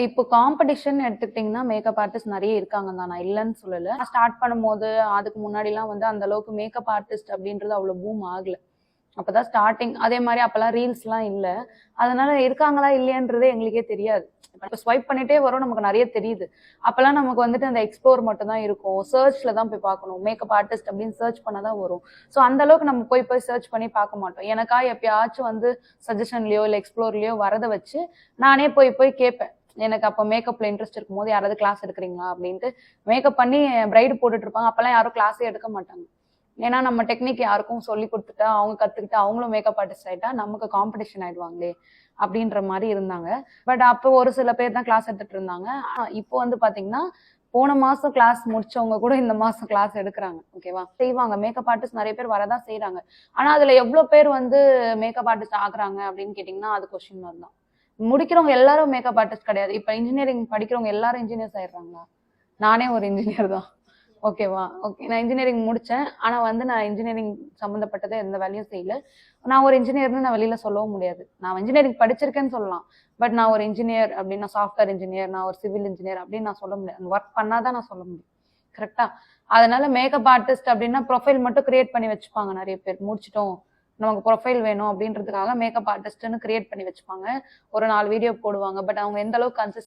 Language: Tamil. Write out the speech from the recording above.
இப்போ காம்படிஷன் எடுத்துக்கிட்டிங்கன்னா மேக்கப் ஆர்டிஸ்ட் நிறைய இருக்காங்க தான், நான் இல்லைன்னு சொல்லல. ஸ்டார்ட் பண்ணும்போது அதுக்கு முன்னாடிலாம் வந்து அந்த அளவுக்கு மேக்கப் ஆர்டிஸ்ட் அப்படின்றது அவ்வளவு பூம் ஆகல. அப்பதான் ஸ்டார்டிங். அதே மாதிரி அப்பெல்லாம் ரீல்ஸ்லாம் இல்ல. அதனால இருக்காங்களா இல்லையான்றதே எங்களுக்கே தெரியாது. இப்ப ஸ்வைப் பண்ணிட்டே வரோம், நமக்கு நிறைய தெரியுது. அப்பெல்லாம் நமக்கு வந்துட்டு அந்த எக்ஸ்ப்ளோர் மட்டும் தான் இருக்கும். சர்ச்ல தான் போய் பார்க்கணும். மேக்கப் ஆர்டிஸ்ட் அப்படின்னு சர்ச் பண்ணாதான் வரும். ஸோ அந்த அளவுக்கு நம்ம போய் போய் சர்ச் பண்ணி பார்க்க மாட்டோம். எனக்கா எப்பயாச்சும் வந்து சஜஷன்லயோ இல்லை எக்ஸ்ப்ளோர்லயோ வரதை வச்சு நானே போய் போய் கேட்பேன். எனக்கு அப்போ மேக்கப்ல இன்ட்ரெஸ்ட் இருக்கும்போது யாராவது கிளாஸ் எடுக்கிறீங்களா அப்படின்ட்டு மேக்கப் பண்ணி பிரைடு போட்டுட்டு இருப்பாங்க. அப்பெல்லாம் யாரும் கிளாஸே எடுக்க மாட்டாங்க. ஏன்னா நம்ம டெக்னிக் யாருக்கும் சொல்லி கொடுத்துட்டா அவங்க கத்துக்கிட்டு அவங்களும் மேக்கப் ஆர்டிஸ்ட் ஆயிட்டா நமக்கு காம்படிஷன் ஆயிடுவாங்களே அப்படின்ற மாதிரி இருந்தாங்க. பட் அப்போ ஒரு சில பேர் தான் கிளாஸ் எடுத்துட்டு இருந்தாங்க. இப்போ வந்து பாத்தீங்கன்னா போன மாசம் கிளாஸ் முடிச்சவங்க கூட இந்த மாசம் கிளாஸ் எடுக்கிறாங்க. ஓகேவா, செய்வாங்க. மேக்கப் ஆர்டிஸ்ட் நிறைய பேர் வரதான் செய்யறாங்க. ஆனா அதுல எவ்வளவு பேர் வந்து மேக்கப் ஆர்டிஸ்ட் ஆகுறாங்க அப்படின்னு கேட்டீங்கன்னா அது கொஸ்டின் மார்க் தான். முடிக்கிறவங்க எல்லாரும் மேக்கப் ஆர்டிஸ்ட் கிடையாது. இப்ப இன்ஜினியரிங் படிக்கிறவங்க எல்லாரும் இன்ஜினியர்ஸ் ஆயிடுறாங்களா? நானே ஒரு இன்ஜினியர் தான். ஓகேவா, ஓகே. நான் இன்ஜினியரிங் முடிச்சேன். ஆனா வந்து நான் இன்ஜினியரிங் சம்மந்தப்பட்டதை எந்த வேலையும் செய்யல. நான் ஒரு இன்ஜினியர்னு நான் வெளியில சொல்லவும் முடியாது. நான் இன்ஜினியரிங் படிச்சிருக்கேன்னு சொல்லலாம். பட் நான் ஒரு இன்ஜினியர் அப்படின்னு, நான் சாஃப்ட்வேர் இன்ஜினியர், நான் ஒரு சிவில் இன்ஜினியர் அப்படின்னு நான் சொல்ல முடியாது. ஒர்க் பண்ணாதான் நான் சொல்ல முடியும். கரெக்டா? அதனால மேக்கப் ஆர்டிஸ்ட் அப்படின்னா ப்ரொஃபைல் மட்டும் கிரியேட் பண்ணி வச்சுப்பாங்க நிறைய பேர். முடிச்சிட்டோம், நமக்கு ப்ரொஃபைல் வேணும் அப்படின்றதுக்காக மேக்கப் ஆர்டிஸ்ட்னு கிரியேட் பண்ணி வச்சுப்பாங்க. ஒரு 4 வீடியோ போடுவாங்க. பட் அவங்க எந்த அளவுக்கு கன்சிஸ்ட்